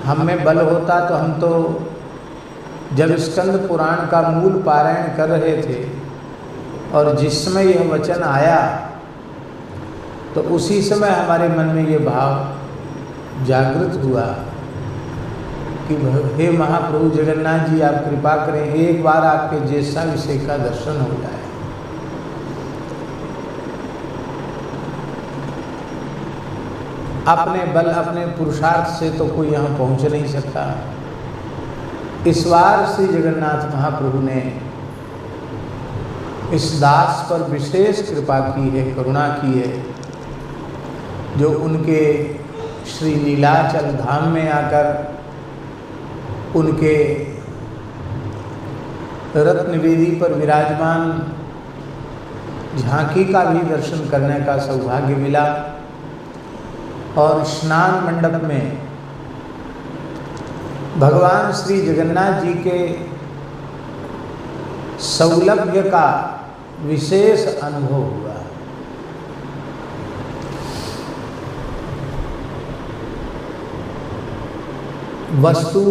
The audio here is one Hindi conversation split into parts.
हम में बल होता तो हम तो जब स्कंद पुराण का मूल पारायण कर रहे थे और जिस समय यह वचन आया तो उसी समय हमारे मन में ये भाव जागृत हुआ कि हे महाप्रभु जगन्नाथ जी, आप कृपा करें, एक बार आपके ज्येष्ठाभिषेक का दर्शन हो जाए। अपने बल, अपने पुरुषार्थ से तो कोई यहाँ पहुँच नहीं सकता। इस बार श्री जगन्नाथ महाप्रभु ने इस दास पर विशेष कृपा की है, करुणा की है, जो उनके श्री नीलाचल धाम में आकर उनके रत्नवेदी पर विराजमान झांकी का भी दर्शन करने का सौभाग्य मिला और स्नान मंडप में भगवान श्री जगन्नाथ जी के सौलभ्य का विशेष अनुभव हुआ। वस्तु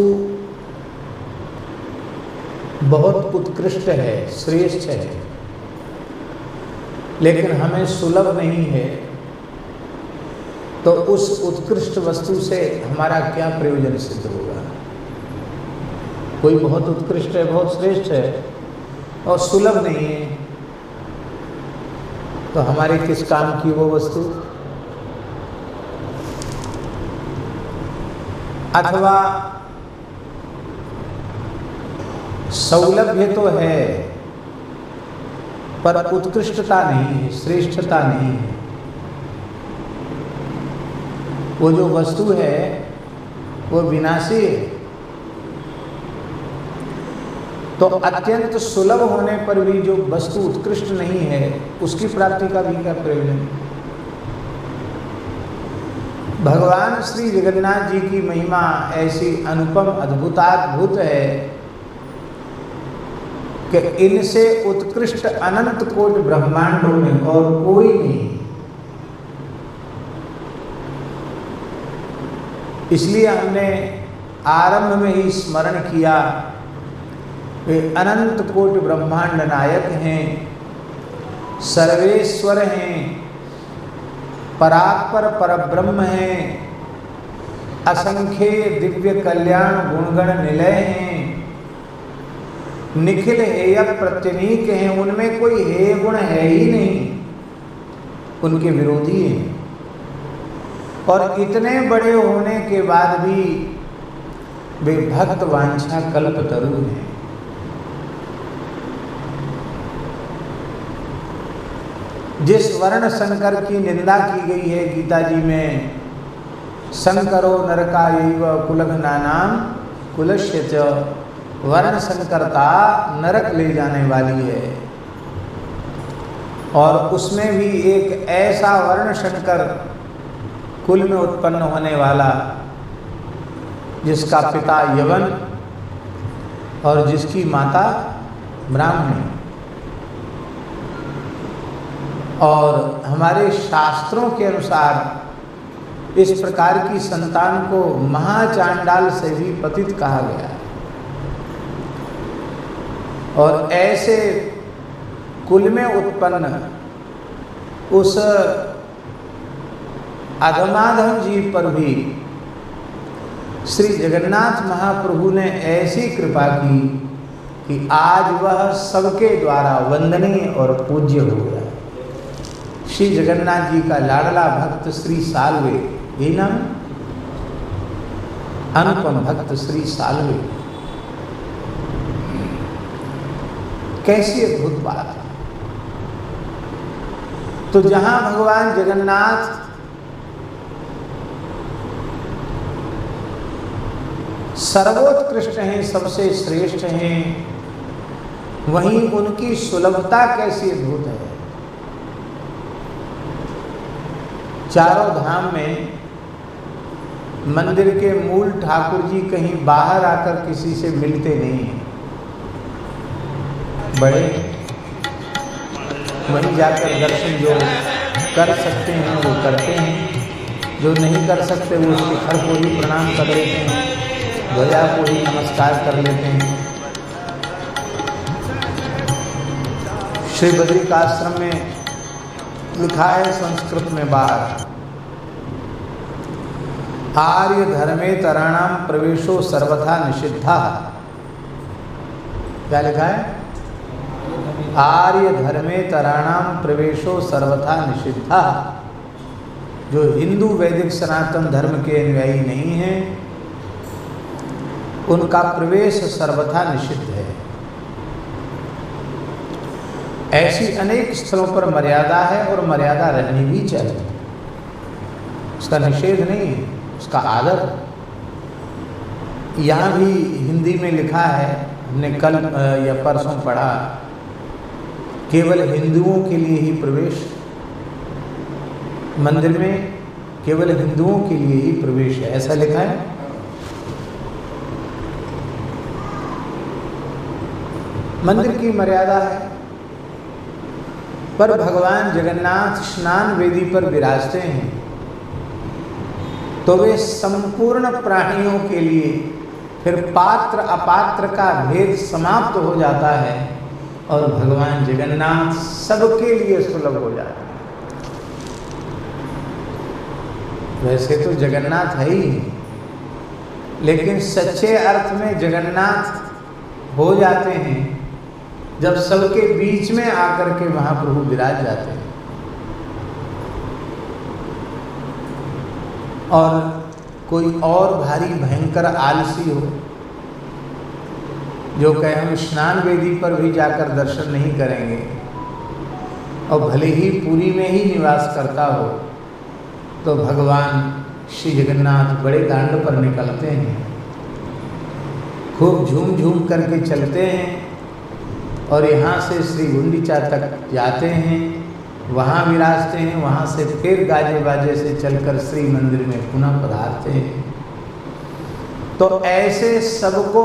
बहुत उत्कृष्ट है, श्रेष्ठ है, लेकिन हमें सुलभ नहीं है, तो उस उत्कृष्ट वस्तु से हमारा क्या प्रयोजन सिद्ध होगा। कोई बहुत उत्कृष्ट है, बहुत श्रेष्ठ है और सुलभ नहीं है, तो हमारे किस काम की वो वस्तु। अथवा सौलभ्य तो है पर उत्कृष्टता नहीं है, श्रेष्ठता नहीं है। वो जो वस्तु है वो विनाशी है, तो अत्यंत सुलभ होने पर भी जो वस्तु उत्कृष्ट नहीं है उसकी प्राप्ति का भी क्या प्रयोजन। भगवान श्री जगन्नाथ जी की महिमा ऐसी अनुपम अद्भुताद्भुत है कि इनसे उत्कृष्ट अनंत कोटि ब्रह्मांडों में और कोई नहीं। इसलिए हमने आरंभ में ही स्मरण किया, वे अनंत कोटि ब्रह्मांड नायक हैं, सर्वेश्वर हैं, परात्पर परब्रह्म हैं, असंख्य दिव्य कल्याण गुणगण निलय हैं, निखिल हेय प्रत्यनीक हैं, उनमें कोई हेय गुण है ही नहीं, उनके विरोधी हैं। और इतने बड़े होने के बाद भी वे भक्त वांछा कल्प तरु हैं। जिस वर्ण शंकर की निंदा की गई है गीता जी में, शंकरो नरकायैव कुलघ्नानां कुलस्य च, वर्ण शंकरता नरक ले जाने वाली है। और उसमें भी एक ऐसा वर्ण शंकर कुल में उत्पन्न होने वाला जिसका पिता यवन और जिसकी माता ब्राह्मणी। और हमारे शास्त्रों के अनुसार इस प्रकार की संतान को महाचांडाल से भी पतित कहा गया है। और ऐसे कुल में उत्पन्न उस अधमाधम जीव पर भी श्री जगन्नाथ महाप्रभु ने ऐसी कृपा की कि आज वह सबके द्वारा वंदनीय और पूज्य हो गया। श्री जगन्नाथ जी का लाडला भक्त श्री साल्वे, यही नाम, अनुपम भक्त श्री साल्वे। कैसी अद्भुत बात है। तो जहां भगवान जगन्नाथ सर्वोत्कृष्ट हैं, सबसे श्रेष्ठ हैं, वहीं उनकी सुलभता कैसी अद्भुत है। चारों धाम में मंदिर के मूल ठाकुर जी कहीं बाहर आकर किसी से मिलते नहीं हैं, बड़े वहीं जाकर दर्शन जो कर सकते हैं वो करते हैं, जो नहीं कर सकते वो उसके हर को ही प्रणाम कर लेते हैं। ध्वजा को ही नमस्कार कर लेते हैं। श्री बद्रिकाश्रम में लिखा है संस्कृत में बात, आर्य धर्मेतराणाम प्रवेशो सर्वथा निषिद्धा। क्या लिखा है? आर्य धर्मेतराणाम प्रवेशो सर्वथा निषिद्धा। जो हिंदू वैदिक सनातन धर्म के अनुयायी नहीं हैं, उनका प्रवेश सर्वथा निषिद्ध है। ऐसी अनेक स्थलों पर मर्यादा है और मर्यादा रहनी भी चाहिए। उसका निषेध नहीं है, उसका आदर। यहाँ भी हिंदी में लिखा है, हमने कल या परसों पढ़ा, केवल हिंदुओं के लिए ही प्रवेश, मंदिर में केवल हिंदुओं के लिए ही प्रवेश है, ऐसा लिखा है। मंदिर की मर्यादा है, पर भगवान जगन्नाथ स्नान वेदी पर विराजते हैं तो वे संपूर्ण प्राणियों के लिए फिर पात्र अपात्र का भेद समाप्त हो जाता है और भगवान जगन्नाथ सबके लिए सुलभ हो जाता है। वैसे तो जगन्नाथ है ही, लेकिन सच्चे अर्थ में जगन्नाथ हो जाते हैं जब सबके बीच में आकर के महाप्रभु विराज जाते हैं। और कोई और भारी भयंकर आलसी हो जो कहे हम स्नान वेदी पर भी जाकर दर्शन नहीं करेंगे, और भले ही पुरी में ही निवास करता हो, तो भगवान श्री जगन्नाथ बड़े दांड पर निकलते हैं, खूब झूम झूम करके चलते हैं और यहाँ से श्री गुंडीचा तक जाते हैं, वहाँ विराजते हैं, वहाँ से फिर गाजे बाजे से चलकर श्री मंदिर में पुनः पधारते हैं। तो ऐसे सबको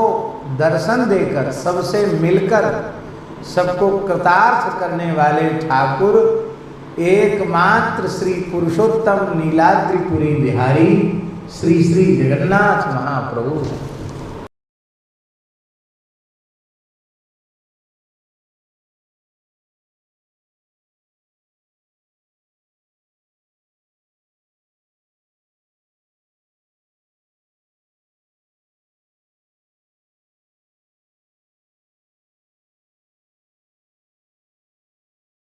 दर्शन देकर, सबसे मिलकर, सबको कृतार्थ करने वाले ठाकुर एकमात्र श्री पुरुषोत्तम नीलाद्रिपुरी बिहारी श्री श्री जगन्नाथ महाप्रभु।